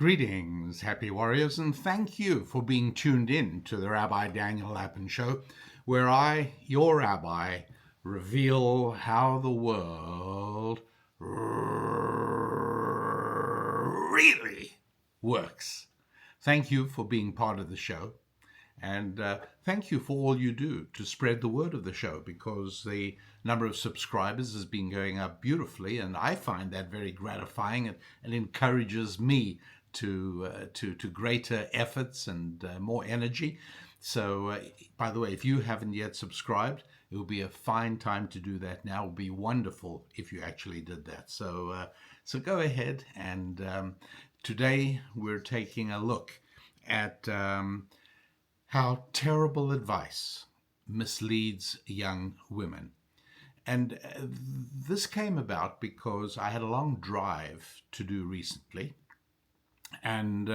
Greetings, happy warriors, and thank you for being tuned in to the Rabbi Daniel Lapin Show, where I, your rabbi, reveal how the world really works. Thank you for being part of the show. And thank you for all you do to spread the word of the show, because the number of subscribers has been going up beautifully, and I find that very gratifying and encourages me to greater efforts and more energy. So, by the way, if you haven't yet subscribed, it will be a fine time to do that now. It would be wonderful if you actually did that. So go ahead. And today we're taking a look at how terrible advice misleads young women. And this came about because I had a long drive to do recently. And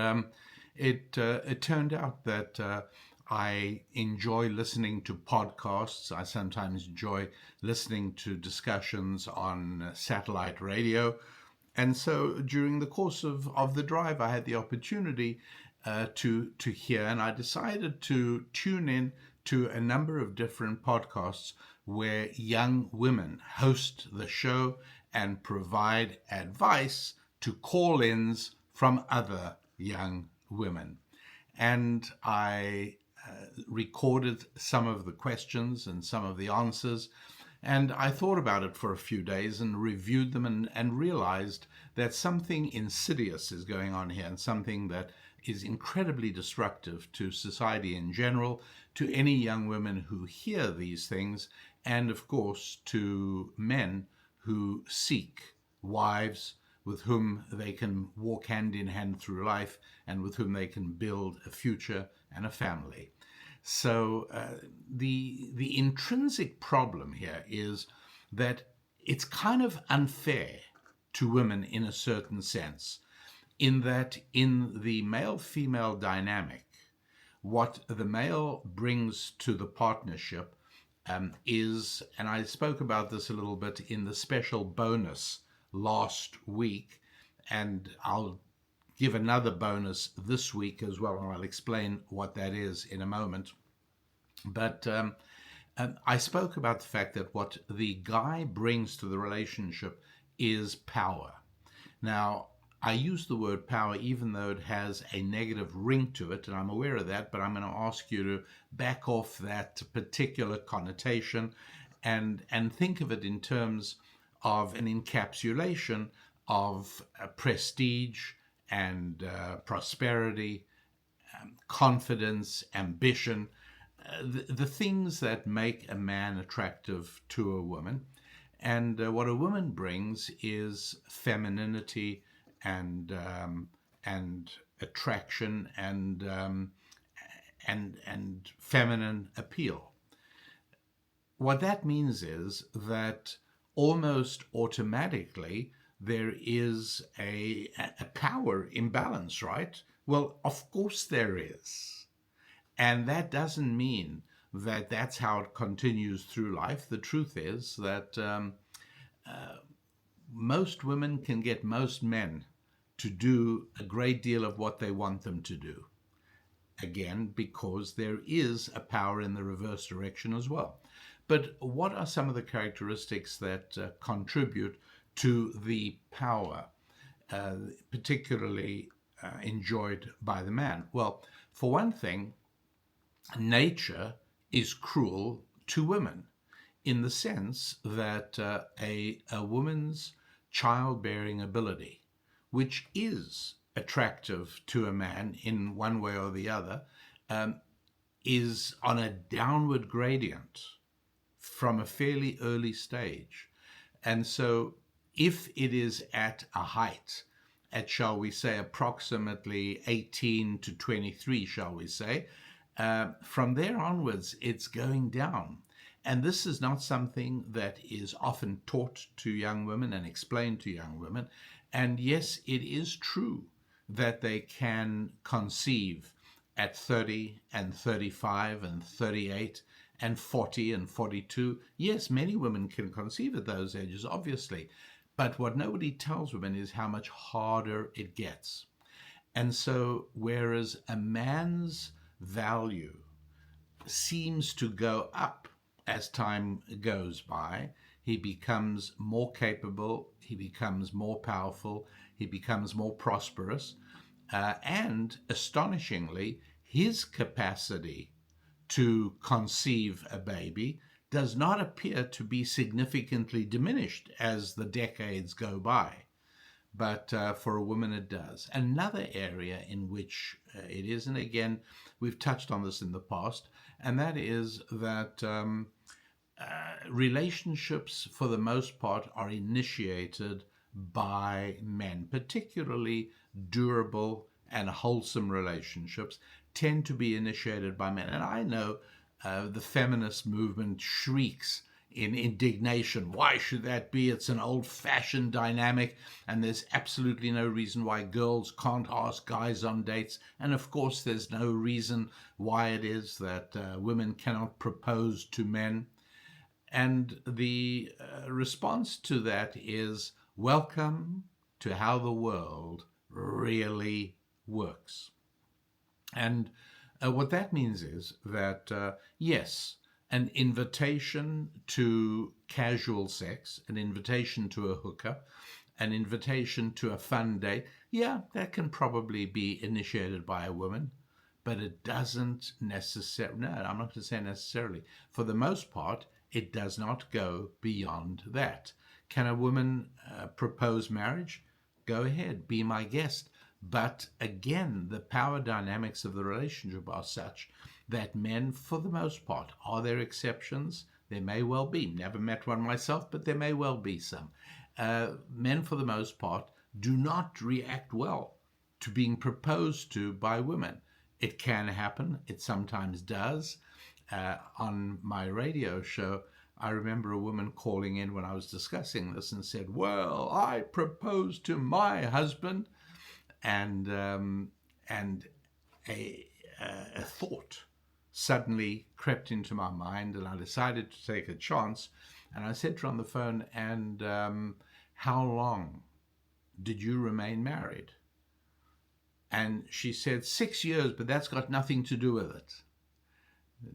it turned out that I enjoy listening to podcasts. I sometimes enjoy listening to discussions on satellite radio. And so during the course of the drive, I had the opportunity to hear, and I decided to tune in to a number of different podcasts where young women host the show and provide advice to call-ins from other young women. And I recorded some of the questions and some of the answers, and I thought about it for a few days and reviewed them and realized that something insidious is going on here, and something that is incredibly disruptive to society in general, to any young women who hear these things, and of course to men who seek wives with whom they can walk hand in hand through life and with whom they can build a future and a family. So the intrinsic problem here is that it's kind of unfair to women in a certain sense, in that in the male-female dynamic, what the male brings to the partnership is, and I spoke about this a little bit in the special bonus last week, and I'll give another bonus this week as well, and I'll explain what that is in a moment. But I spoke about the fact that what the guy brings to the relationship is power. Now, I use the word power even though it has a negative ring to it, and I'm aware of that, but I'm going to ask you to back off that particular connotation and think of it in terms of an encapsulation of prestige and prosperity, confidence, ambition, the things that make a man attractive to a woman. And what a woman brings is femininity and attraction and feminine appeal. What that means is that almost automatically there is a power imbalance, right? Well, of course there is. And that doesn't mean that that's how it continues through life. The truth is that most women can get most men to do a great deal of what they want them to do. Again, because there is a power in the reverse direction as well. But what are some of the characteristics that contribute to the power, particularly enjoyed by the man? Well, for one thing, nature is cruel to women in the sense that a woman's childbearing ability, which is attractive to a man in one way or the other, is on a downward gradient from a fairly early stage. And so if it is at a height at, shall we say, approximately 18 to 23, shall we say, from there onwards, it's going down. And this is not something that is often taught to young women and explained to young women. And yes, it is true that they can conceive at 30 and 35 and 38 and 40 and 42. Yes, many women can conceive at those ages, obviously. But what nobody tells women is how much harder it gets. And so, whereas a man's value seems to go up as time goes by, he becomes more capable, he becomes more powerful, he becomes more prosperous, and astonishingly, his capacity to conceive a baby does not appear to be significantly diminished as the decades go by. But for a woman, it does. Another area in which it is, and again, we've touched on this in the past, and that is that relationships, for the most part, are initiated by men, particularly durable and wholesome relationships tend to be initiated by men. And I know the feminist movement shrieks in indignation. Why should that be? It's an old-fashioned dynamic, and there's absolutely no reason why girls can't ask guys on dates. And of course, there's no reason why it is that women cannot propose to men. And the response to that is, welcome to how the world really works. And what that means is that, yes, an invitation to casual sex, an invitation to a hookup, an invitation to a fun date, yeah, that can probably be initiated by a woman, but it doesn't necessarily, no, I'm not going to say necessarily. For the most part, it does not go beyond that. Can a woman propose marriage? Go ahead, be my guest. But again, the power dynamics of the relationship are such that men, for the most part, are there exceptions? There may well be. Never met one myself, but there may well be some. Men, for the most part, do not react well to being proposed to by women. It can happen. It sometimes does. On my radio show, I remember a woman calling in when I was discussing this and said, well, I proposed to my husband. And a thought suddenly crept into my mind, and I decided to take a chance. And I said to her on the phone, and how long did you remain married? And she said, 6 years, but that's got nothing to do with it.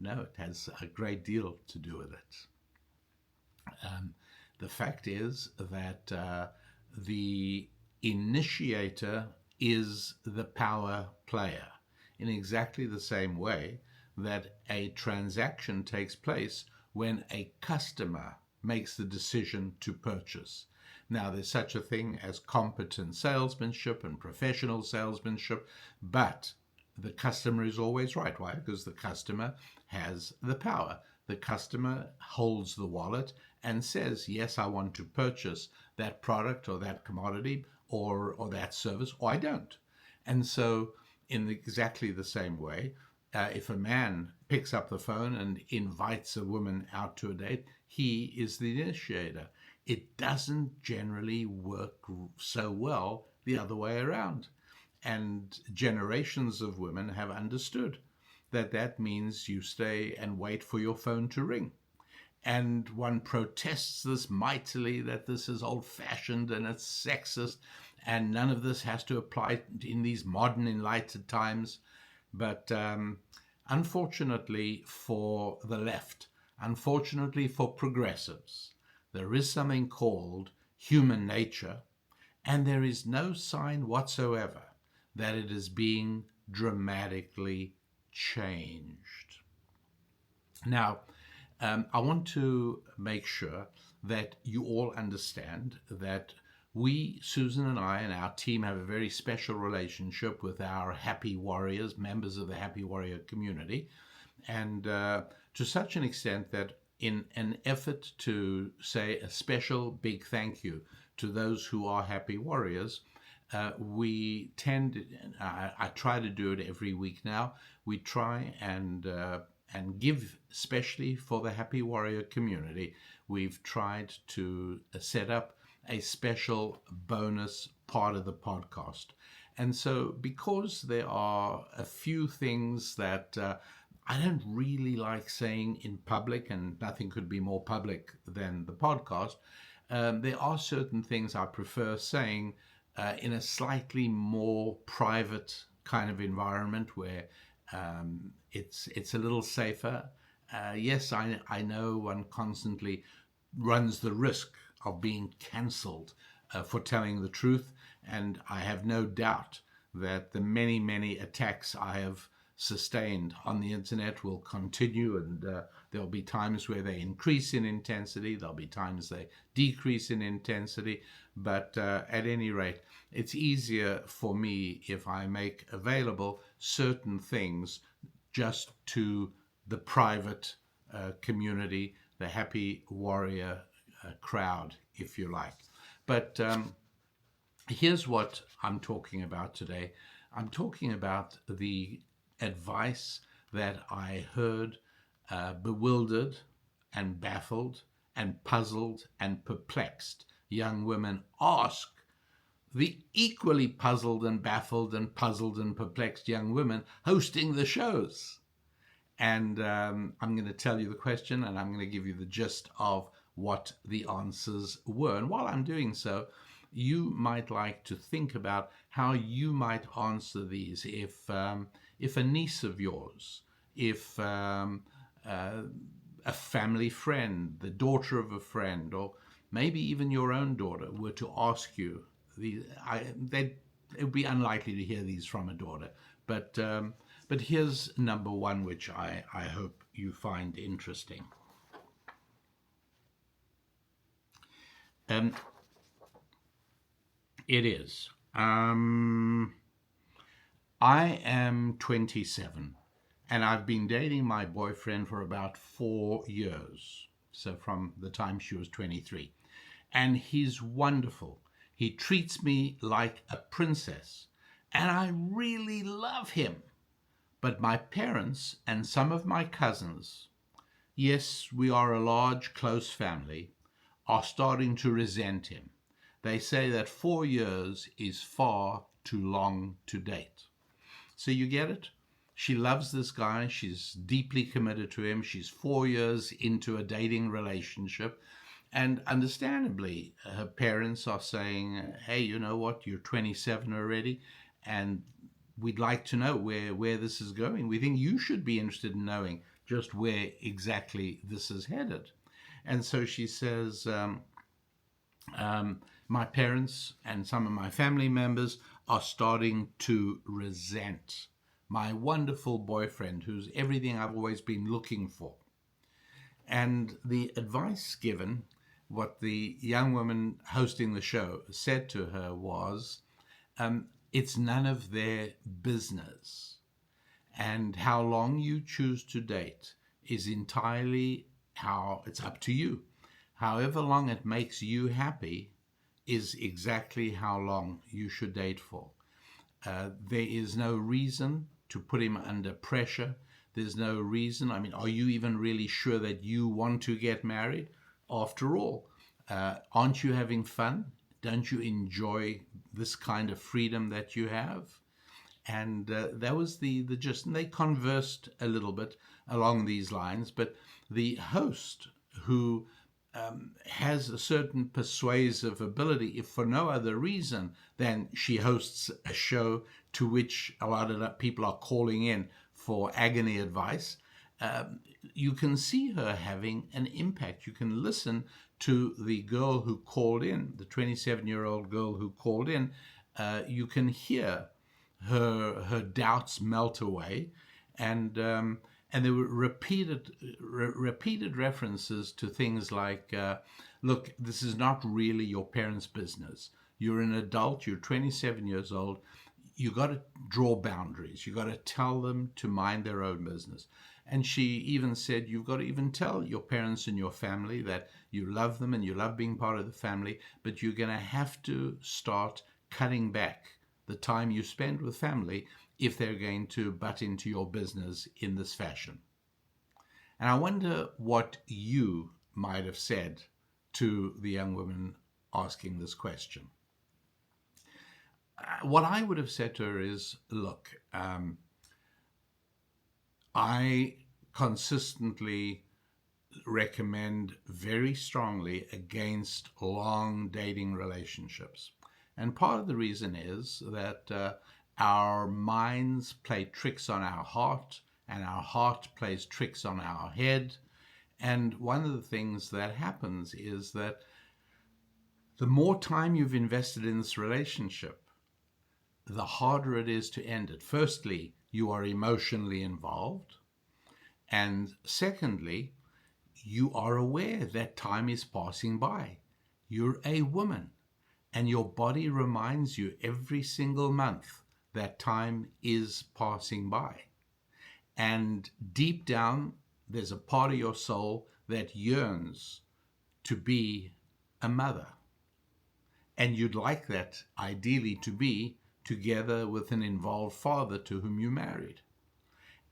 No, it has a great deal to do with it. The fact is that the initiator is the power player in exactly the same way that a transaction takes place when a customer makes the decision to purchase. Now, there's such a thing as competent salesmanship and professional salesmanship, but the customer is always right. Why? Because the customer has the power. The customer holds the wallet and says, yes, I want to purchase that product or that commodity or that service, or I don't. And so in exactly the same way, if a man picks up the phone and invites a woman out to a date, he is the initiator. It doesn't generally work so well the other way around. And generations of women have understood that that means you stay and wait for your phone to ring. And one protests this mightily, that this is old-fashioned and it's sexist, and none of this has to apply in these modern, enlightened times. But unfortunately for the left, unfortunately for progressives, there is something called human nature, and there is no sign whatsoever that it is being dramatically changed. Now, I want to make sure that you all understand that we, Susan and I, and our team have a very special relationship with our Happy Warriors, members of the Happy Warrior community, and to such an extent that in an effort to say a special big thank you to those who are Happy Warriors, we tend, I try to do it every week now, we try and give, especially for the Happy Warrior community, we've tried to set up a special bonus part of the podcast. And so because there are a few things that I don't really like saying in public, and nothing could be more public than the podcast, there are certain things I prefer saying in a slightly more private kind of environment where it's a little safer. Yes, I know one constantly runs the risk of being cancelled for telling the truth, and I have no doubt that the many, many attacks I have sustained on the internet will continue, and there'll be times where they increase in intensity, there'll be times they decrease in intensity, but at any rate, it's easier for me if I make available certain things just to the private community, the happy warrior crowd, if you like. But here's what I'm talking about today. I'm talking about the advice that I heard bewildered and baffled and puzzled and perplexed young women ask the equally puzzled and baffled and puzzled and perplexed young women hosting the shows. And I'm going to tell you the question, and I'm going to give you the gist of what the answers were. And while I'm doing so, you might like to think about how you might answer these if a niece of yours, if a family friend, the daughter of a friend, or maybe even your own daughter were to ask you these. It would be unlikely to hear these from a daughter, but here's number one, which I hope you find interesting. It is. I am 27, and I've been dating my boyfriend for about 4 years. So from the time she was 23. And he's wonderful. He treats me like a princess, and I really love him. But my parents and some of my cousins, yes, we are a large, close family, are starting to resent him. They say that 4 years is far too long to date. So you get it? She loves this guy. She's deeply committed to him. She's 4 years into a dating relationship. And understandably, her parents are saying, hey, you know what? You're 27 already, and we'd like to know where this is going. We think you should be interested in knowing just where exactly this is headed. And so she says, my parents and some of my family members are starting to resent my wonderful boyfriend, who's everything I've always been looking for. And the advice given, what the young woman hosting the show said to her was, it's none of their business. And how long you choose to date is entirely it's up to you. However long it makes you happy is exactly how long you should date for. There is no reason to put him under pressure. There's no reason. I mean, are you even really sure that you want to get married? After all, aren't you having fun? Don't you enjoy this kind of freedom that you have? And that was the gist. And they conversed a little bit along these lines. But the host, who has a certain persuasive ability, if for no other reason than she hosts a show to which a lot of people are calling in for agony advice, you can see her having an impact. You can listen to the girl who called in, the 27-year-old girl who called in. You can hear her doubts melt away, and there were repeated references to things like, look, this is not really your parents' business. You're an adult, you're 27 years old. You got to draw boundaries. You got to tell them to mind their own business. And she even said, you've got to even tell your parents and your family that you love them and you love being part of the family, but you're going to have to start cutting back the time you spend with family if they're going to butt into your business in this fashion. And I wonder what you might have said to the young woman asking this question. What I would have said to her is, look, I consistently recommend very strongly against long dating relationships. And part of the reason is that our minds play tricks on our heart, and our heart plays tricks on our head. And one of the things that happens is that the more time you've invested in this relationship, the harder it is to end it. Firstly, you are emotionally involved. And secondly, you are aware that time is passing by. You're a woman, and your body reminds you every single month that time is passing by. And deep down, there's a part of your soul that yearns to be a mother. And you'd like that, ideally, to be together with an involved father to whom you married.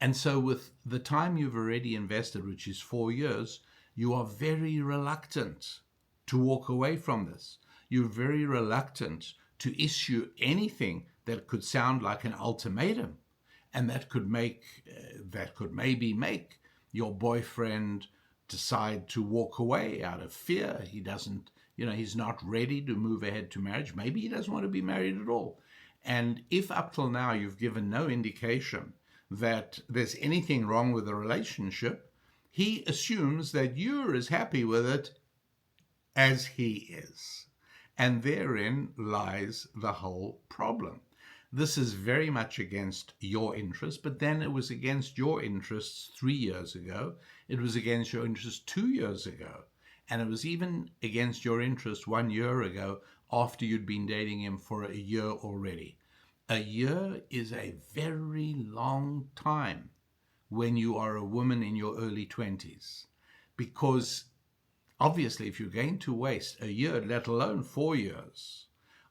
And so with the time you've already invested, which is 4 years, you are very reluctant to walk away from this. You're very reluctant to issue anything that could sound like an ultimatum, and that could maybe make your boyfriend decide to walk away out of fear. He doesn't, he's not ready to move ahead to marriage. Maybe he doesn't want to be married at all. And if up till now you've given no indication that there's anything wrong with the relationship, he assumes that you're as happy with it as he is. And therein lies the whole problem. This is very much against your interests, but then it was against your interests 3 years ago. It was against your interests 2 years ago. And it was even against your interest 1 year ago after you'd been dating him for a year already. A year is a very long time when you are a woman in your early 20s, because obviously if you're going to waste a year, let alone 4 years,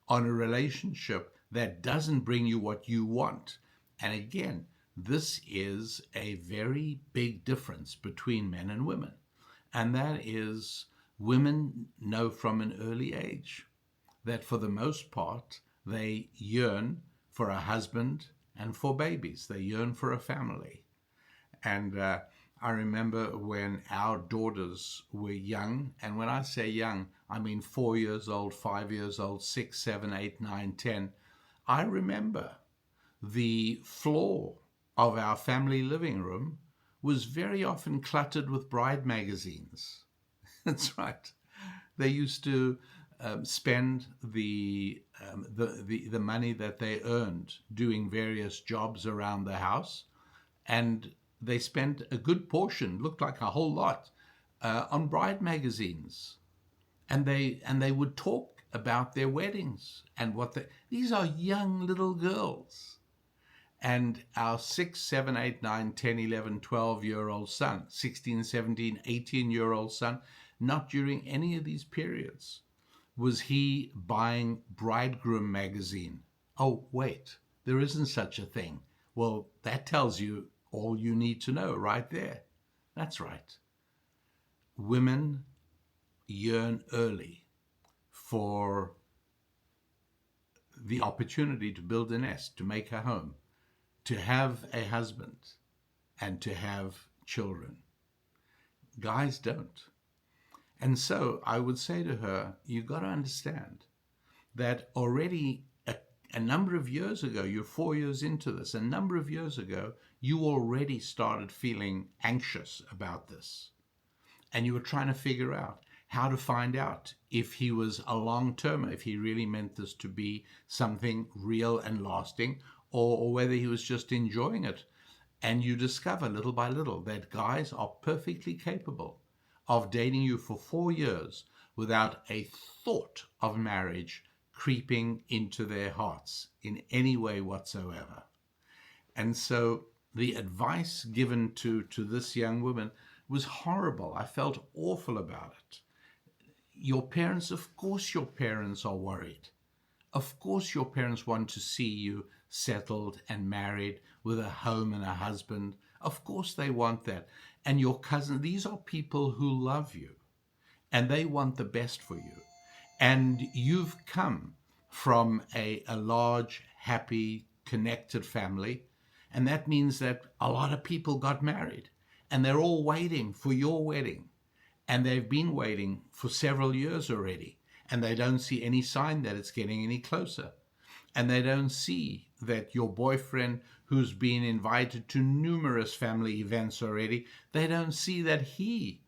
on a relationship that doesn't bring you what you want. And again, this is a very big difference between men and women. And that is, women know from an early age that for the most part, they yearn for a husband and for babies. They yearn for a family. And I remember when our daughters were young, and when I say young, I mean 4 years old, 5 years old, 6, 7, 8, 9, 10. I remember the floor of our family living room was very often cluttered with bride magazines. That's right. They used to spend the money that they earned doing various jobs around the house, and they spent a good portion, looked like a whole lot, on bride magazines, and they would talk about their weddings and these are young little girls. And our 6, 7, 8, 9, 10, 11, 12-year-old son, 16, 17, 18-year-old son, not during any of these periods was he buying bridegroom magazine. Oh, wait, there isn't such a thing. Well, that tells you all you need to know right there. That's right. Women yearn early for the opportunity to build a nest, to make a home, to have a husband, and to have children. Guys don't. And so I would say to her, you got to understand that already a number of years ago, you're 4 years into this, a number of years ago, you already started feeling anxious about this. And you were trying to figure out how to find out if he was a long-termer, if he really meant this to be something real and lasting, or whether he was just enjoying it. And you discover little by little that guys are perfectly capable of dating you for 4 years without a thought of marriage creeping into their hearts in any way whatsoever. And so the advice given to this young woman was horrible. I felt awful about it. Your parents, of course your parents are worried. Of course your parents want to see you settled and married with a home and a husband. Of course they want that. And your cousin, these are people who love you and they want the best for you. And you've come from a large, happy, connected family. And that means that a lot of people got married and they're all waiting for your wedding. And they've been waiting for several years already. and they don't see any sign that it's getting any closer. And they don't see that your boyfriend, who's been invited to numerous family events already, they don't see that he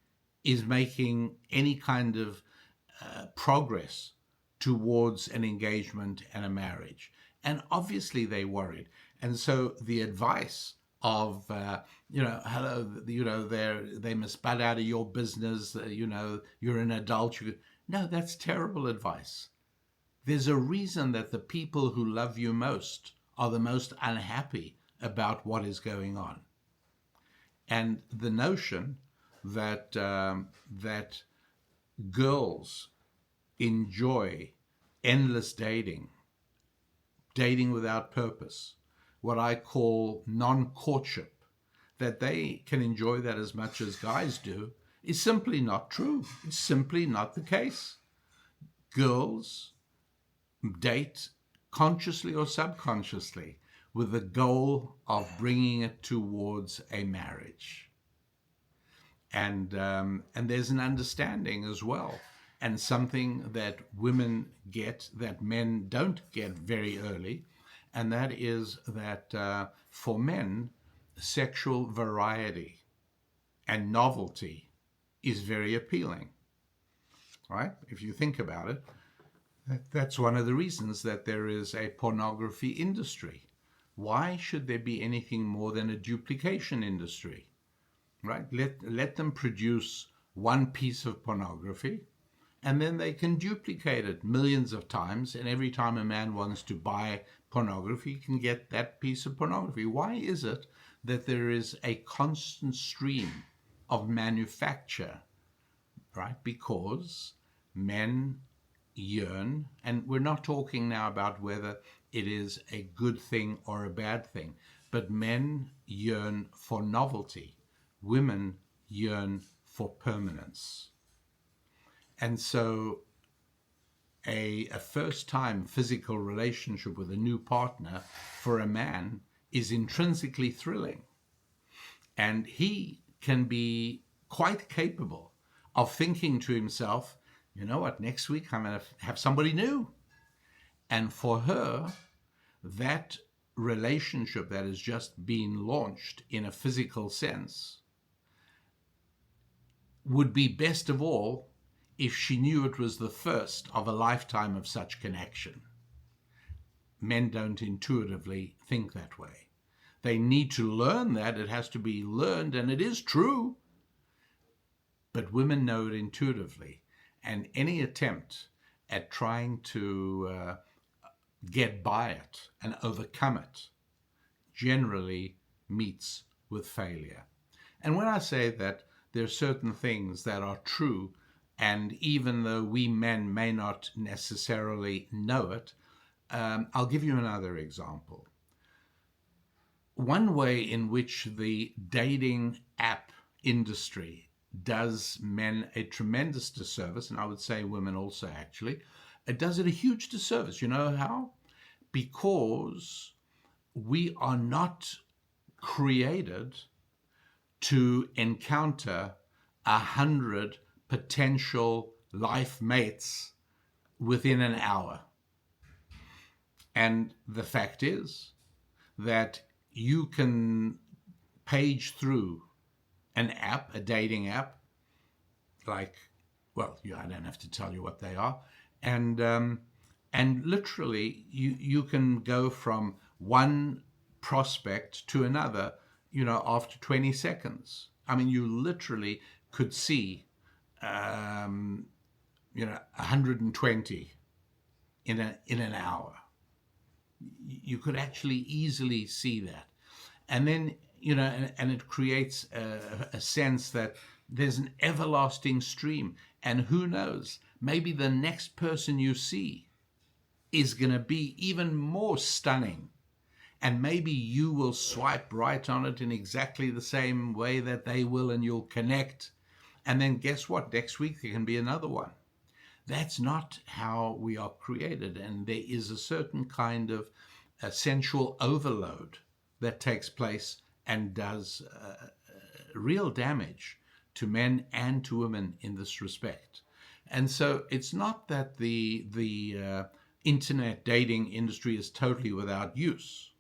is making any kind of progress towards an engagement and a marriage. And obviously they're worried. And so the advice of, hello, they must butt out of your business, you're an adult. No, that's terrible advice. There's a reason that the people who love you most are the most unhappy about what is going on. And the notion that that girls enjoy endless dating without purpose, what I call non-courtship, that they can enjoy that as much as guys do, is simply not true. It's simply not the case. Girls date consciously or subconsciously with the goal of bringing it towards a marriage. And there's an understanding as well, and something that women get that men don't get very early, and that is that for men, sexual variety and novelty is very appealing, right? If you think about it, that's one of the reasons that there is a pornography industry. Why should there be anything more than a duplication industry, right? Let them produce one piece of pornography, and then they can duplicate it millions of times, and every time a man wants to buy pornography, he can get that piece of pornography. Why is it that there is a constant stream of manufacture, right? Because men yearn, and we're not talking now about whether it is a good thing or a bad thing, but men yearn for novelty. Women yearn for permanence. And so a first-time physical relationship with a new partner for a man is intrinsically thrilling. And he can be quite capable of thinking to himself, you know what, next week I'm going to have somebody new. And for her, that relationship that has just been launched in a physical sense would be best of all if she knew it was the first of a lifetime of such connection. Men don't intuitively think that way. They need to learn that. It has to be learned, and it is true. But women know it intuitively. And any attempt at trying to get by it and overcome it generally meets with failure. And when I say that there are certain things that are true, and even though we men may not necessarily know it, I'll give you another example. One way in which the dating app industry does men a tremendous disservice, and I would say women also actually, it does it a huge disservice. You know how? Because we are not created to encounter 100 potential life mates within an hour. And the fact is that you can page through an app, a dating app, like, well, I don't have to tell you what they are, and literally you can go from one prospect to another, after 20 seconds. I mean, you literally could see, 120 in an hour. You could actually easily see that. And then, and it creates a sense that there's an everlasting stream. And who knows, maybe the next person you see is going to be even more stunning. And maybe you will swipe right on it in exactly the same way that they will, and you'll connect. And then guess what? Next week there can be another one. That's not how we are created. And there is a certain kind of sensual overload that takes place and does real damage to men and to women in this respect. And so it's not that the internet dating industry is totally without use.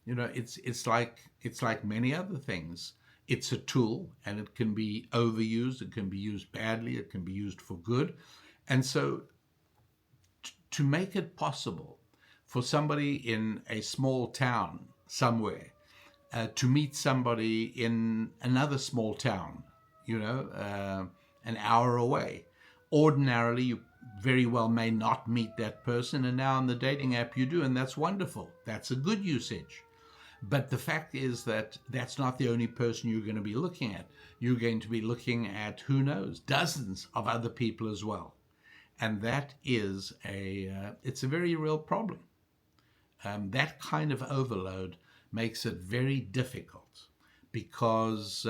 It's like many other things. It's a tool, and it can be overused. It can be used badly. It can be used for good. And so to make it possible for somebody in a small town somewhere to meet somebody in another small town, an hour away. Ordinarily, you very well may not meet that person, and now on the dating app you do, and that's wonderful. That's a good usage. But the fact is that that's not the only person you're going to be looking at. You're going to be looking at, who knows, dozens of other people as well. And that is it's a very real problem. That kind of overload makes it very difficult because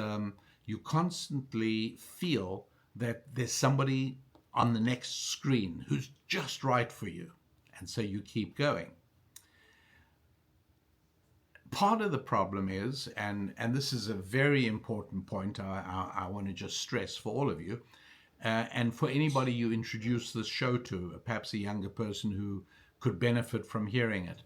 you constantly feel that there's somebody on the next screen who's just right for you. And so you keep going. Part of the problem is, and this is a very important point I want to just stress for all of you, and for anybody you introduce this show to, perhaps a younger person who could benefit from hearing it.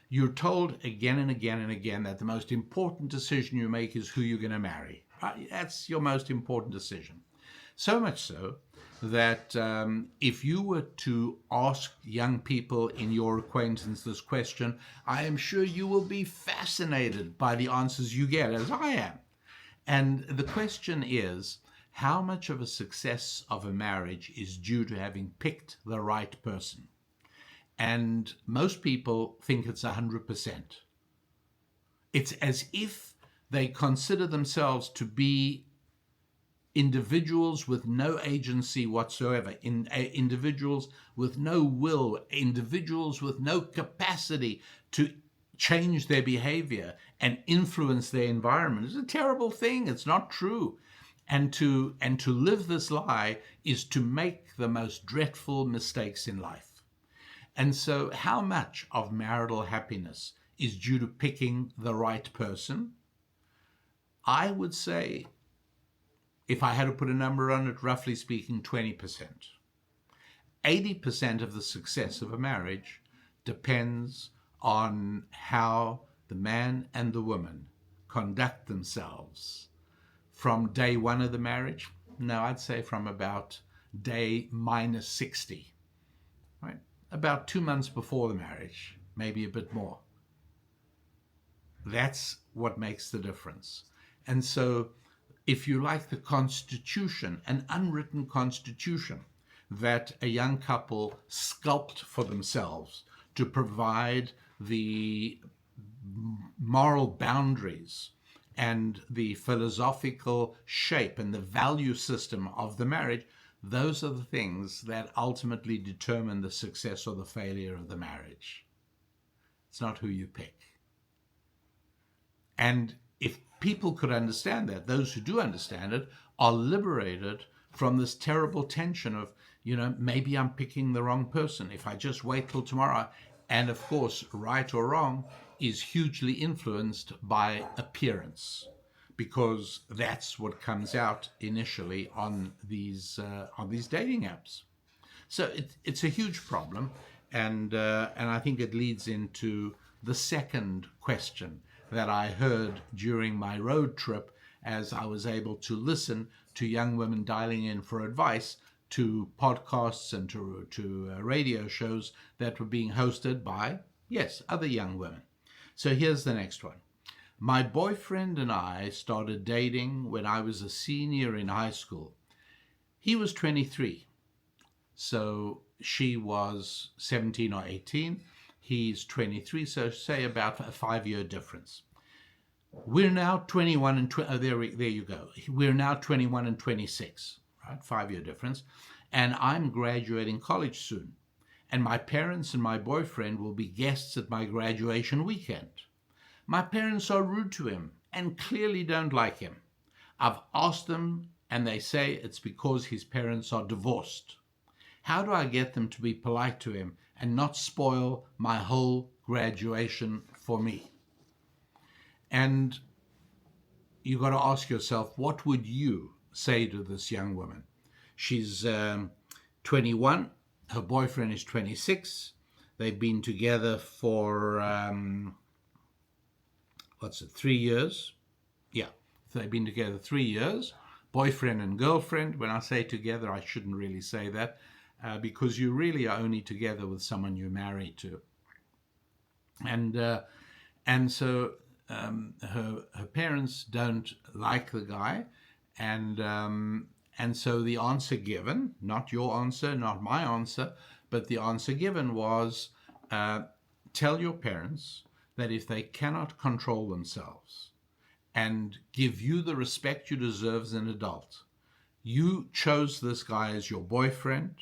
You're told again and again and again that the most important decision you make is who you're going to marry. Right? That's your most important decision. So much so that if you were to ask young people in your acquaintance this question, I am sure you will be fascinated by the answers you get, as I am. And the question is, how much of a success of a marriage is due to having picked the right person? And most people think it's 100%. It's as if they consider themselves to be individuals with no agency whatsoever, individuals with no will, individuals with no capacity to change their behavior and influence their environment. It's a terrible thing. It's not true. And to live this lie is to make the most dreadful mistakes in life. And so how much of marital happiness is due to picking the right person? I would say, if I had to put a number on it, roughly speaking, 20%. 80% of the success of a marriage depends on how the man and the woman conduct themselves from day one of the marriage. No, I'd say from about day minus 60, right? About 2 months before the marriage, maybe a bit more. That's what makes the difference. And so, if you like, the constitution, an unwritten constitution that a young couple sculpt for themselves to provide the moral boundaries and the philosophical shape and the value system of the marriage, those are the things that ultimately determine the success or the failure of the marriage. It's not who you pick. And if people could understand that, those who do understand it are liberated from this terrible tension of, maybe I'm picking the wrong person. If I just wait till tomorrow, and of course, right or wrong is hugely influenced by appearance, because that's what comes out initially on these dating apps. So it's a huge problem, and I think it leads into the second question that I heard during my road trip, as I was able to listen to young women dialing in for advice to podcasts and to radio shows that were being hosted by, yes, other young women. So here's the next one. My boyfriend and I started dating when I was a senior in high school. He was 23, so she was 17 or 18. He's 23, so say about a 5-year difference. We're now 21 and there you go. We're now 21 and 26, right? 5-year difference. And I'm graduating college soon. And my parents and my boyfriend will be guests at my graduation weekend. My parents are rude to him and clearly don't like him. I've asked them and they say it's because his parents are divorced. How do I get them to be polite to him and not spoil my whole graduation for me? And you've got to ask yourself, what would you say to this young woman? She's 21. Her boyfriend is 26. They've been together for, 3 years? Yeah, they've been together 3 years. Boyfriend and girlfriend. When I say together, I shouldn't really say that because you really are only together with someone you're married to. And so her parents don't like the guy, and so the answer given, not your answer, not my answer, but the answer given was, tell your parents that if they cannot control themselves and give you the respect you deserve as an adult, you chose this guy as your boyfriend,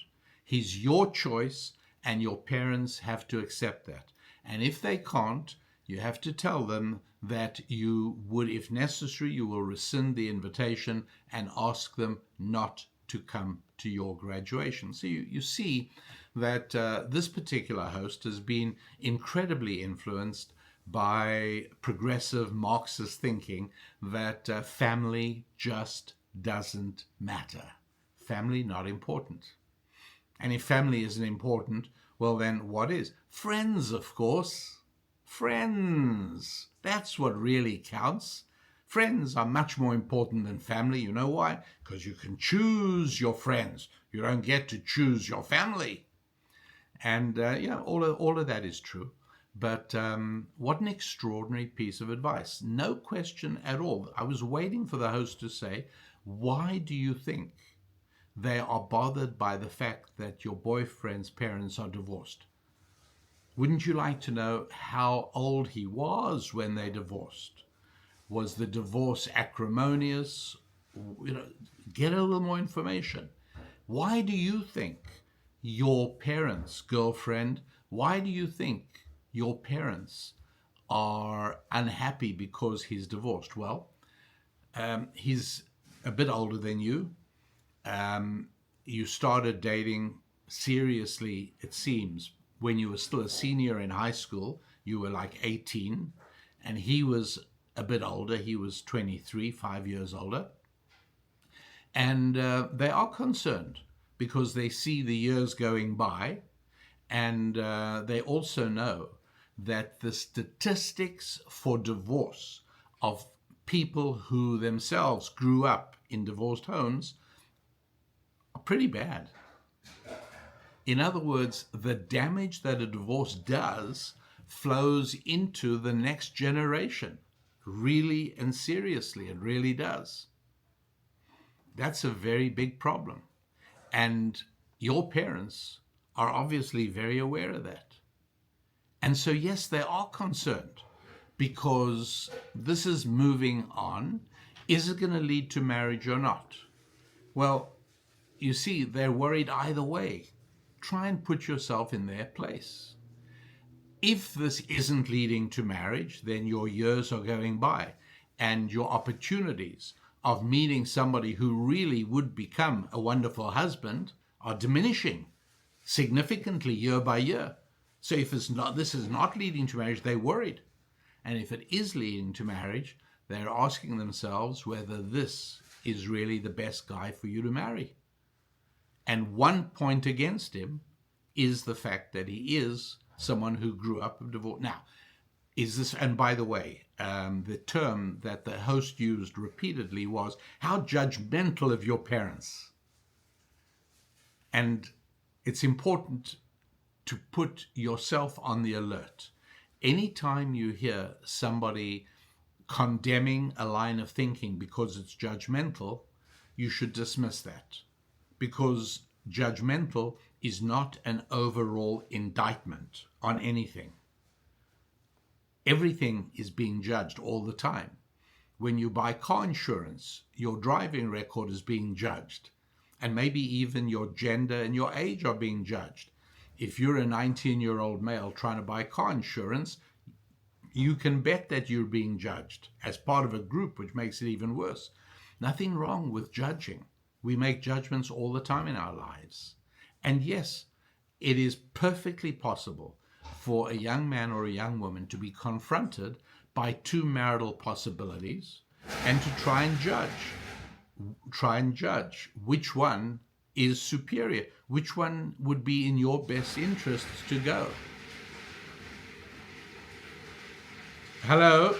he's your choice, and your parents have to accept that. And if they can't, you have to tell them that you would, if necessary, you will rescind the invitation and ask them not to come to your graduation. So you see that this particular host has been incredibly influenced by progressive Marxist thinking that family just doesn't matter. Family not important. And if family isn't important, well then what is? Friends, of course. Friends. That's what really counts. Friends are much more important than family. You know why? Because you can choose your friends. You don't get to choose your family. And all of that is true. But what an extraordinary piece of advice. No question at all. I was waiting for the host to say, why do you think they are bothered by the fact that your boyfriend's parents are divorced? Wouldn't you like to know how old he was when they divorced? Was the divorce acrimonious? Get a little more information. Why do you think your parents, girlfriend, why do you think your parents are unhappy because he's divorced? Well, he's a bit older than you. You started dating seriously, it seems, when you were still a senior in high school. You were like 18, and he was a bit older. He was 23, 5 years older. And they are concerned because they see the years going by, and they also know that the statistics for divorce of people who themselves grew up in divorced homes are pretty bad. In other words, the damage that a divorce does flows into the next generation. Really and seriously, it really does. That's a very big problem. And your parents are obviously very aware of that. And so, yes, they are concerned because this is moving on. Is it going to lead to marriage or not? Well, you see, they're worried either way. Try and put yourself in their place. If this isn't leading to marriage, then your years are going by and your opportunities of meeting somebody who really would become a wonderful husband are diminishing significantly year by year. So if this is not leading to marriage, they're worried. And if it is leading to marriage, they're asking themselves whether this is really the best guy for you to marry. And one point against him is the fact that he is someone who grew up of divorce. Now, is this, and by the way, the term that the host used repeatedly was, how judgmental of your parents. And it's important to put yourself on the alert. Anytime you hear somebody condemning a line of thinking because it's judgmental, you should dismiss that. Because judgmental is not an overall indictment on anything. Everything is being judged all the time. When you buy car insurance, your driving record is being judged. And maybe even your gender and your age are being judged. If you're a 19-year-old male trying to buy car insurance, you can bet that you're being judged as part of a group, which makes it even worse. Nothing wrong with judging. We make judgments all the time in our lives. And yes, it is perfectly possible for a young man or a young woman to be confronted by two marital possibilities and to try and judge which one is superior? Which one would be in your best interests to go? Hello?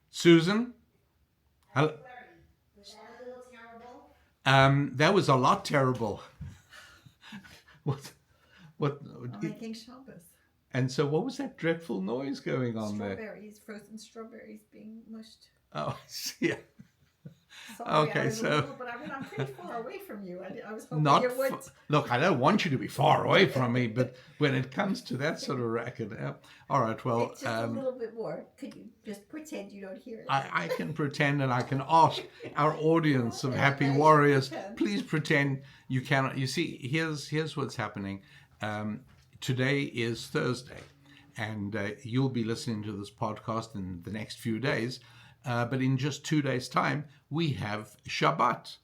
Susan? Hello? Was that a little terrible? That was a lot terrible. What? I'm making Shabbos. And so what was that dreadful noise going on there? Strawberries, frozen strawberries being mushed. Oh, yeah. Sorry, Okay, I was so... a little, but I mean, I'm pretty far away from you. I was hoping Not you would. Look, I don't want you to be far away from me, but when it comes to that sort of racket, all right, well... It's just a little bit more. Could you just pretend you don't hear it? I can pretend, and I can ask our audience of happy warriors, please pretend you cannot. You see, here's what's happening. Today is Thursday, and you'll be listening to this podcast in the next few days. But in just 2 days' time, we have Shabbat.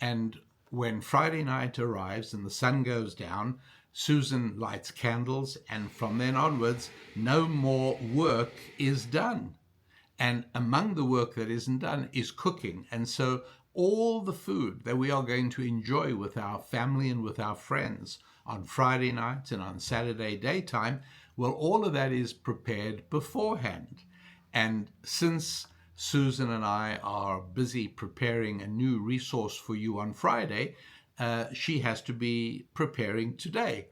And when Friday night arrives and the sun goes down, Susan lights candles, and from then onwards, no more work is done. And among the work that isn't done is cooking. And so all the food that we are going to enjoy with our family and with our friends on Friday night and on Saturday daytime, well, all of that is prepared beforehand. And since Susan and I are busy preparing a new resource for you on Friday, she has to be preparing today.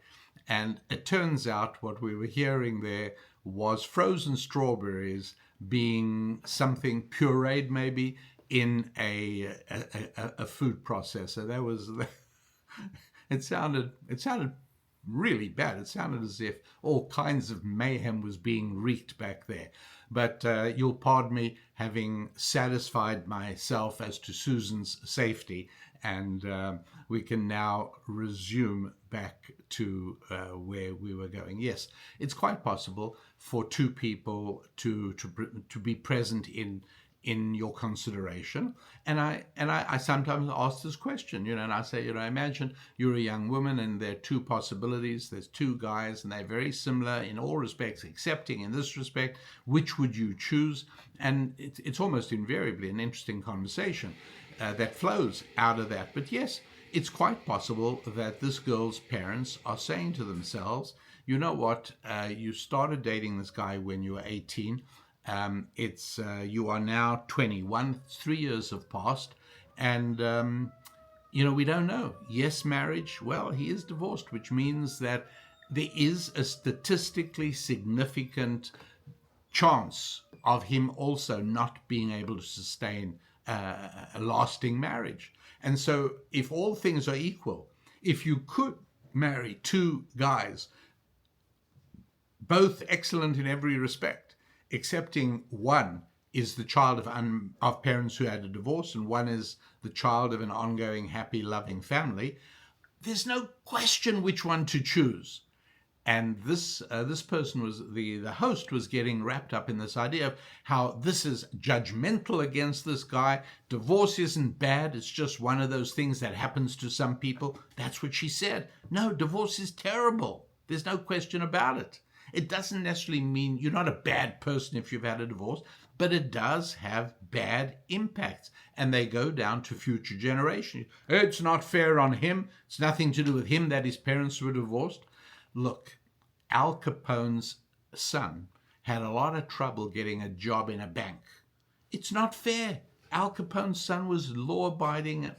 And it turns out what we were hearing there was frozen strawberries being something pureed maybe in a food processor. That was it sounded really bad. It sounded as if all kinds of mayhem was being wreaked back there. But you'll pardon me having satisfied myself as to Susan's safety, and we can now resume back to where we were going. Yes, it's quite possible for two people to be present in your consideration. And I sometimes ask this question, and I say, imagine you're a young woman and there are two possibilities. There's two guys and they're very similar in all respects, excepting in this respect. Which would you choose? And it's almost invariably an interesting conversation that flows out of that. But yes, it's quite possible that this girl's parents are saying to themselves, you know what, you started dating this guy when you were 18. You are now 21, 3 years have passed, and we don't know. Yes, marriage, well, he is divorced, which means that there is a statistically significant chance of him also not being able to sustain a lasting marriage. And so if all things are equal, if you could marry two guys, both excellent in every respect, excepting one is the child of parents who had a divorce and one is the child of an ongoing, happy, loving family, there's no question which one to choose. And this person was, the host was getting wrapped up in this idea of how this is judgmental against this guy. Divorce isn't bad. It's just one of those things that happens to some people. That's what she said. No, divorce is terrible. There's no question about it. It doesn't necessarily mean you're not a bad person if you've had a divorce, but it does have bad impacts, and they go down to future generations. It's not fair on him. It's nothing to do with him that his parents were divorced. Look, Al Capone's son had a lot of trouble getting a job in a bank. It's not fair. Al Capone's son was law-abiding.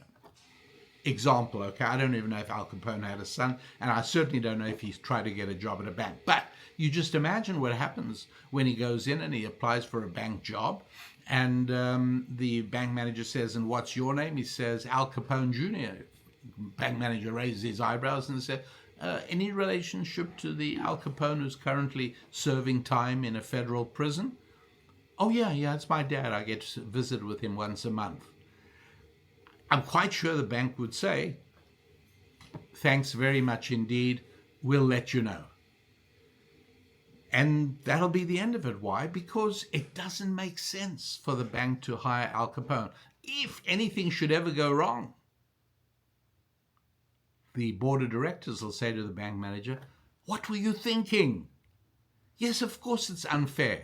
Example, okay? I don't even know if Al Capone had a son, and I certainly don't know if he's tried to get a job at a bank. But you just imagine what happens when he goes in and he applies for a bank job, and the bank manager says, and what's your name? He says, Al Capone Jr. Bank manager raises his eyebrows and says, any relationship to the Al Capone who's currently serving time in a federal prison? Oh, yeah, it's my dad. I get to visit with him once a month. I'm quite sure the bank would say, thanks very much indeed. We'll let you know. And that'll be the end of it. Why? Because it doesn't make sense for the bank to hire Al Capone. If anything should ever go wrong, the board of directors will say to the bank manager, what were you thinking? Yes, of course it's unfair.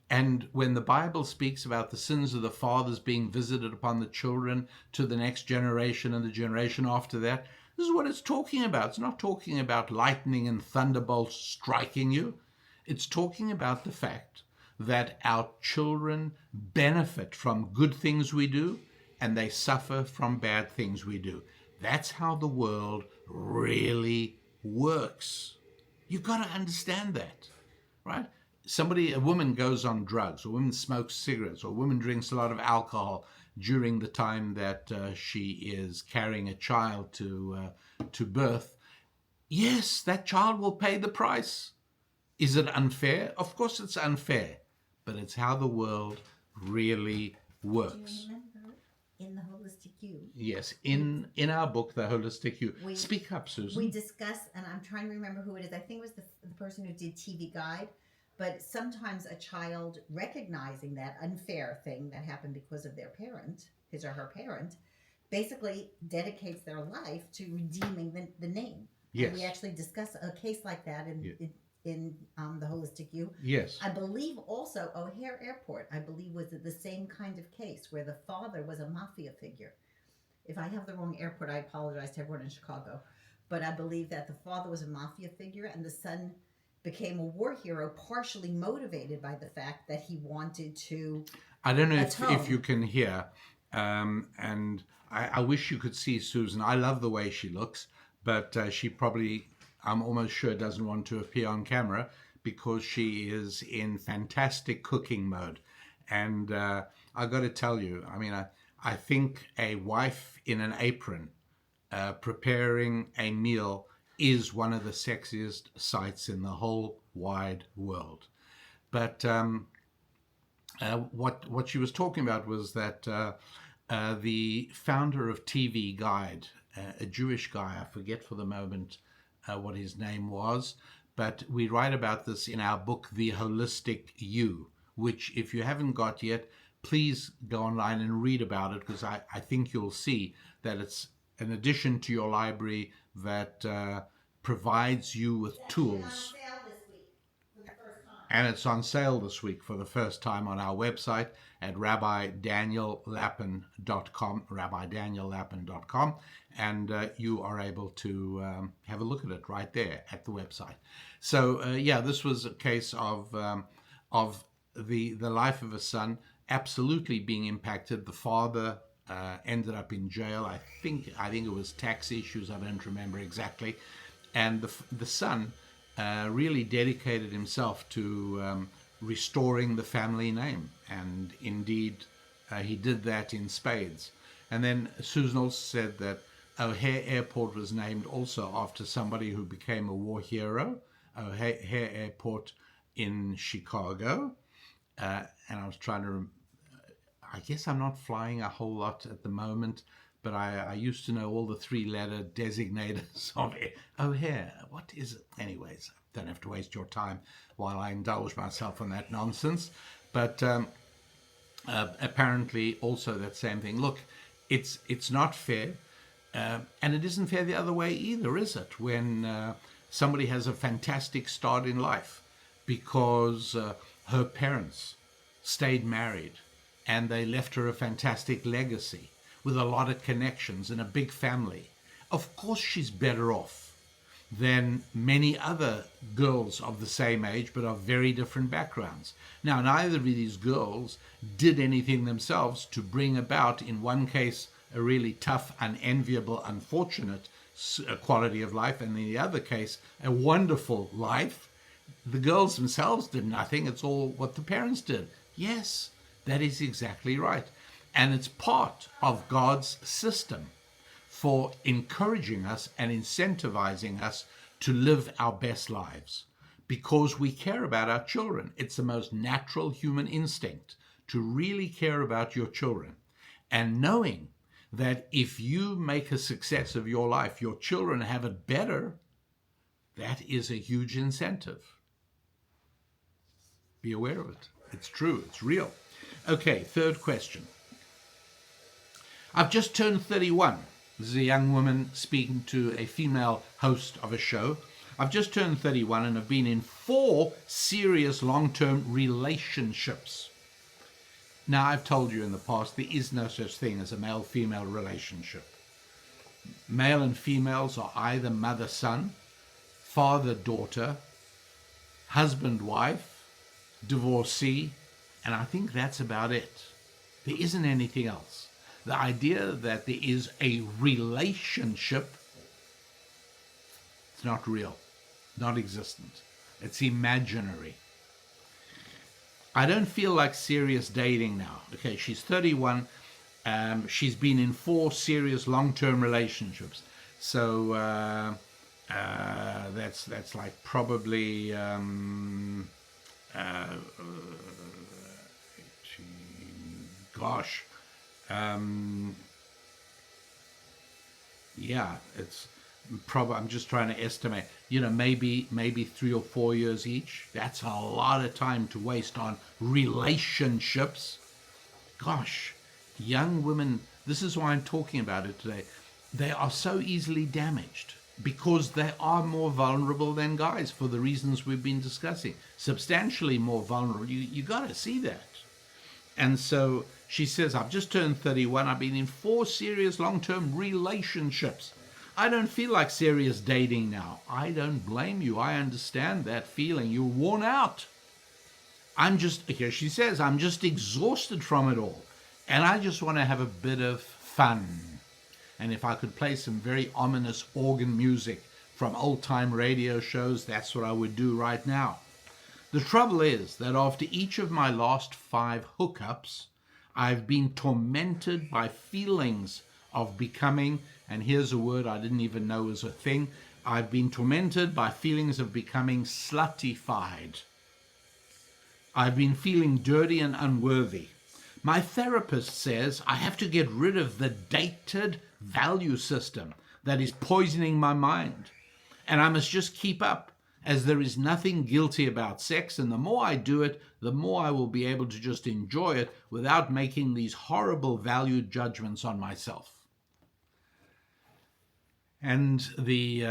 And when the Bible speaks about the sins of the fathers being visited upon the children to the next generation and the generation after that, this is what it's talking about. It's not talking about lightning and thunderbolts striking you. It's talking about the fact that our children benefit from good things we do and they suffer from bad things we do. That's how the world really works. You've got to understand that, right? A woman goes on drugs, or a woman smokes cigarettes, or a woman drinks a lot of alcohol during the time that she is carrying a child to birth. Yes, that child will pay the price. Is it unfair? Of course it's unfair, but it's how the world really works. Do you remember in the Holistic You? Yes, in our book, The Holistic You. Speak up, Susan. We discuss, and I'm trying to remember who it is. I think it was the person who did TV Guide. But sometimes a child recognizing that unfair thing that happened because of their parent, his or her parent, basically dedicates their life to redeeming the name. Yes. And we actually discuss a case like that in the Holistic You. Yes. I believe also O'Hare Airport, I believe, was the same kind of case where the father was a mafia figure. If I have the wrong airport, I apologize to everyone in Chicago. But I believe that the father was a mafia figure and the son became a war hero, partially motivated by the fact that he wanted to I don't know if you can hear, and I wish you could see Susan. I love the way she looks, but she probably, I'm almost sure, doesn't want to appear on camera because she is in fantastic cooking mode. And I got to tell you, I mean, I think a wife in an apron preparing a meal is one of the sexiest sights in the whole wide world. But what she was talking about was that the founder of TV Guide, a Jewish guy, I forget for the moment what his name was, but we write about this in our book, The Holistic You, which if you haven't got yet, please go online and read about it, because I think you'll see that it's an addition to your library that provides you with tools. And it's on sale this week for the first time on our website at rabbidaniellapin.com, rabbidaniellapin.com, and you are able to have a look at it right there at the website. So yeah, this was a case of the life of a son absolutely being impacted. The father ended up in jail. I think it was tax issues. I don't remember exactly. And the son really dedicated himself to restoring the family name. And indeed, he did that in spades. And then Susan also said that O'Hare Airport was named also after somebody who became a war hero, O'Hare Airport in Chicago. And I was trying to, I guess I'm not flying a whole lot at the moment, but I used to know all the three-letter designators of O'Hare. What is it? Anyways, don't have to waste your time while I indulge myself on that nonsense. But apparently also that same thing. Look, it's not fair, and it isn't fair the other way either, is it? When somebody has a fantastic start in life because her parents stayed married and they left her a fantastic legacy with a lot of connections and a big family. Of course she's better off than many other girls of the same age but of very different backgrounds. Now, neither of these girls did anything themselves to bring about, in one case, a really tough, unenviable, unfortunate quality of life, and in the other case, a wonderful life. The girls themselves did nothing. It's all what the parents did. Yes, that is exactly right. And it's part of God's system for encouraging us and incentivizing us to live our best lives because we care about our children. It's the most natural human instinct to really care about your children. And knowing that if you make a success of your life, your children have it better, that is a huge incentive. Be aware of it. It's true. It's real. Okay, third question. I've just turned 31. This is a young woman speaking to a female host of a show. I've just turned 31 and have been in 4 serious long-term relationships. Now, I've told you in the past, there is no such thing as a male-female relationship. Male and females are either mother-son, father-daughter, husband-wife, divorcee, and I think that's about it. There isn't anything else. The idea that there is a relationship, it's not real, not existent. It's imaginary. I don't feel like serious dating now. Okay, she's 31. She's been in 4 serious long-term relationships. So that's like probably gosh, yeah, it's probably, I'm just trying to estimate, maybe 3 or 4 years each. That's a lot of time to waste on relationships. Gosh, young women, this is why I'm talking about it today. They are so easily damaged because they are more vulnerable than guys for the reasons we've been discussing. Substantially more vulnerable. You got to see that. And so she says, I've just turned 31. I've been in 4 serious long-term relationships. I don't feel like serious dating now. I don't blame you. I understand that feeling. You're worn out. Here she says, I'm just exhausted from it all. And I just want to have a bit of fun. And if I could play some very ominous organ music from old-time radio shows, that's what I would do right now. The trouble is that after each of my last 5 hookups, I've been tormented by feelings of becoming, and here's a word I didn't even know was a thing, I've been tormented by feelings of becoming slutified. I've been feeling dirty and unworthy. My therapist says I have to get rid of the dated value system that is poisoning my mind. And I must just keep up, as there is nothing guilty about sex, and the more I do it, the more I will be able to just enjoy it without making these horrible value judgments on myself. And the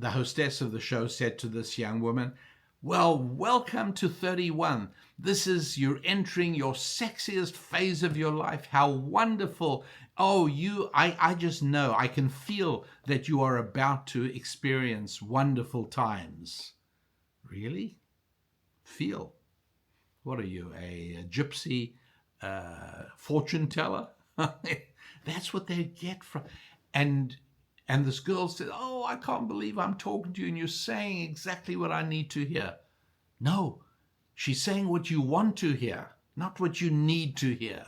hostess of the show said to this young woman, well, welcome to 31. You're entering your sexiest phase of your life. How wonderful. Oh, I just know, I can feel that you are about to experience wonderful times. Really? Feel? What are you, a gypsy fortune teller? That's what they get from. And this girl said, oh, I can't believe I'm talking to you and you're saying exactly what I need to hear. No, she's saying what you want to hear, not what you need to hear.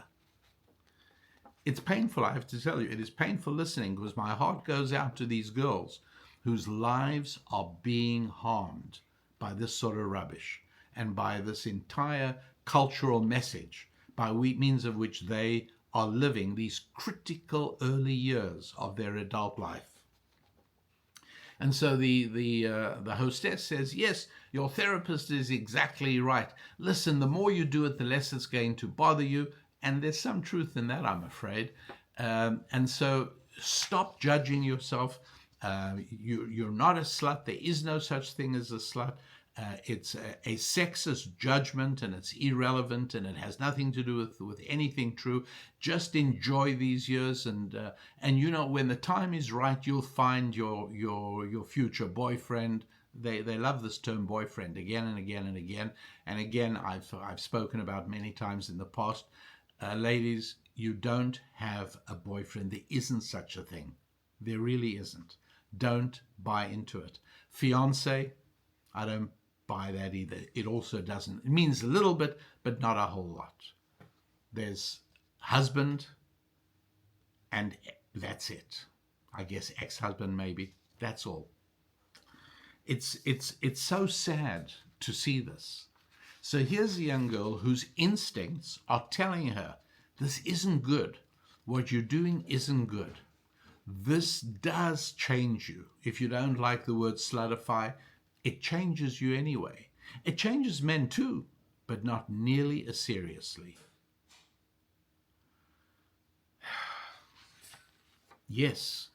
It's painful, I have to tell you. It is painful listening because my heart goes out to these girls whose lives are being harmed by this sort of rubbish and by this entire cultural message by means of which they are living these critical early years of their adult life. And so the hostess says, yes, your therapist is exactly right. Listen, the more you do it, the less it's going to bother you. And there's some truth in that, I'm afraid. And so stop judging yourself. You're not a slut. There is no such thing as a slut. It's a sexist judgment, and it's irrelevant, and it has nothing to do with anything true. Just enjoy these years, and when the time is right, you'll find your future boyfriend. They love this term boyfriend again and again and again and again. I've spoken about many times in the past. Ladies, you don't have a boyfriend. There isn't such a thing. There really isn't. Don't buy into it. Fiance, I don't buy that either. It also doesn't. It means a little bit, but not a whole lot. There's husband, and that's it. I guess ex-husband maybe. That's all. It's so sad to see this. So here's a young girl whose instincts are telling her, this isn't good. What you're doing isn't good. This does change you. If you don't like the word slutify, it changes you anyway. It changes men too, but not nearly as seriously. Yes,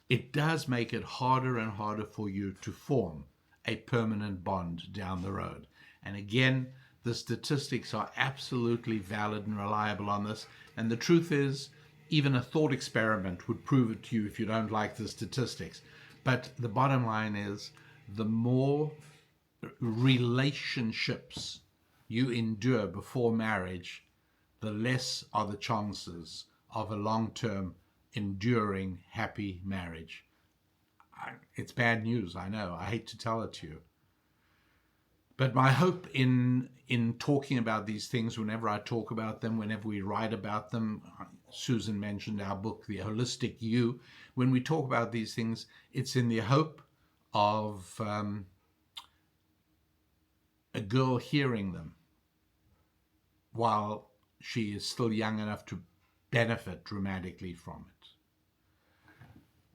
it does make it harder and harder for you to form a permanent bond down the road. And again, the statistics are absolutely valid and reliable on this. And the truth is, even a thought experiment would prove it to you if you don't like the statistics. But the bottom line is, the more relationships you endure before marriage, the less are the chances of a long-term, enduring, happy marriage. It's bad news, I know. I hate to tell it to you. But my hope in talking about these things, whenever I talk about them, whenever we write about them, Susan mentioned our book, The Holistic You. When we talk about these things, it's in the hope of a girl hearing them while she is still young enough to benefit dramatically from it.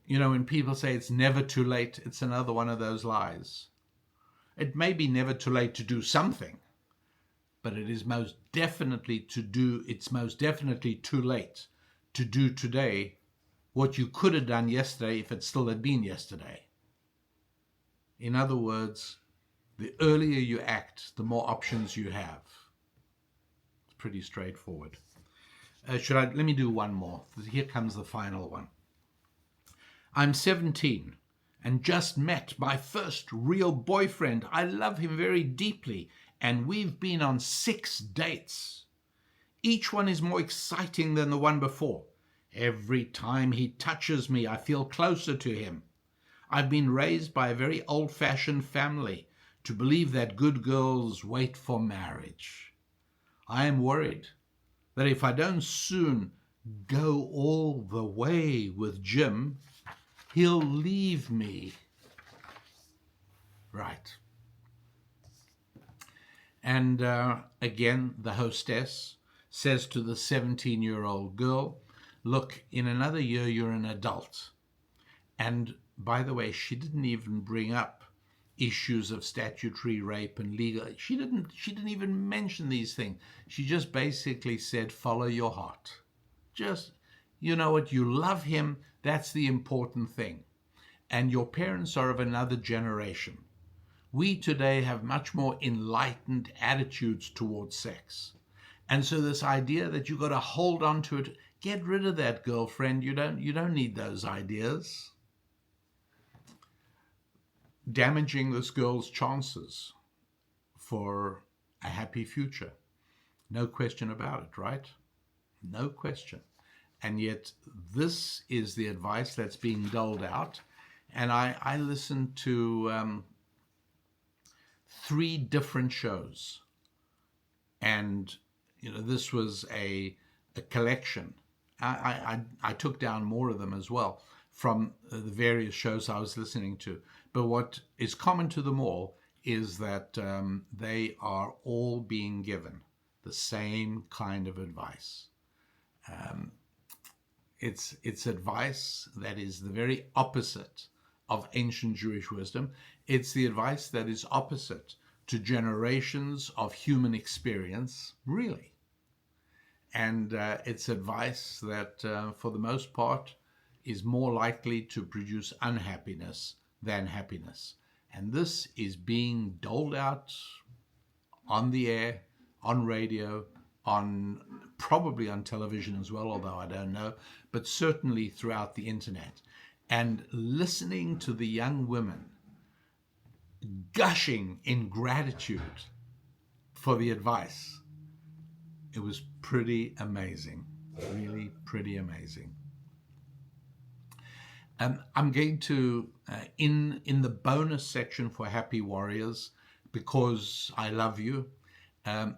You know, when people say it's never too late, it's another one of those lies. It may be never too late to do something, but it is most definitely it's most definitely too late to do today what you could have done yesterday if it still had been yesterday. In other words, the earlier you act, the more options you have. It's pretty straightforward. Let me do one more. Here comes the final one. I'm 17 and just met my first real boyfriend. I love him very deeply, and we've been on 6 dates. Each one is more exciting than the one before. Every time he touches me, I feel closer to him. I've been raised by a very old-fashioned family to believe that good girls wait for marriage. I am worried that if I don't soon go all the way with Jim, he'll leave me. Right. And again, the hostess says to the 17-year-old girl, look, in another year, you're an adult. And by the way, she didn't even bring up issues of statutory rape and legal. She didn't even mention these things. She just basically said, follow your heart. Just, you know what, you love him. That's the important thing. And your parents are of another generation. We today have much more enlightened attitudes towards sex. And so this idea that you've got to hold on to it, get rid of that, girlfriend. You don't need those ideas. Damaging this girl's chances for a happy future. No question about it, right? No question. And yet this is the advice that's being doled out. And I listened to 3 different shows. And, you know, this was a collection. I took down more of them as well from the various shows I was listening to. But what is common to them all is that they are all being given the same kind of advice. It's advice that is the very opposite of ancient Jewish wisdom. It's the advice that is opposite to generations of human experience, really. And it's advice that, for the most part, is more likely to produce unhappiness than happiness. And this is being doled out on the air, on radio, probably on television as well, although I don't know, but certainly throughout the internet. And listening to the young women gushing in gratitude for the advice, it was pretty amazing, really pretty amazing. I'm going to, in the bonus section for Happy Warriors, because I love you,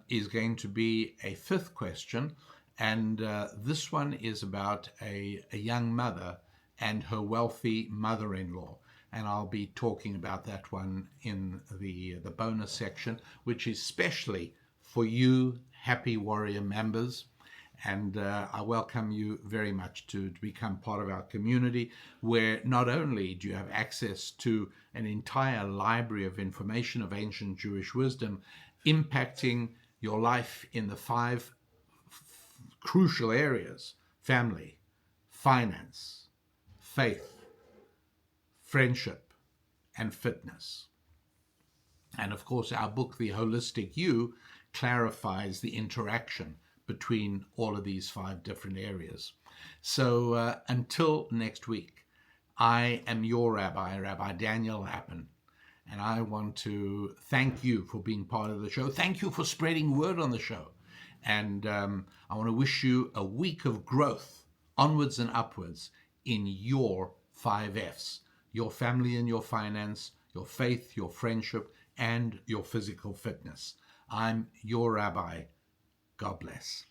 is going to be a 5th question. And this one is about a young mother and her wealthy mother-in-law. And I'll be talking about that one in the bonus section, which is specially for you Happy Warrior members. And I welcome you very much to become part of our community, where not only do you have access to an entire library of information of ancient Jewish wisdom impacting your life in the 5 crucial areas: family, finance, faith, friendship, and fitness. And of course, our book, The Holistic You, clarifies the interaction between all of these 5 different areas. So until next week, I am your rabbi, Rabbi Daniel Lapin, and I want to thank you for being part of the show. Thank you for spreading word on the show. And I want to wish you a week of growth, onwards and upwards, in your 5 F's: your family and your finance, your faith, your friendship, and your physical fitness. I'm your rabbi. God bless.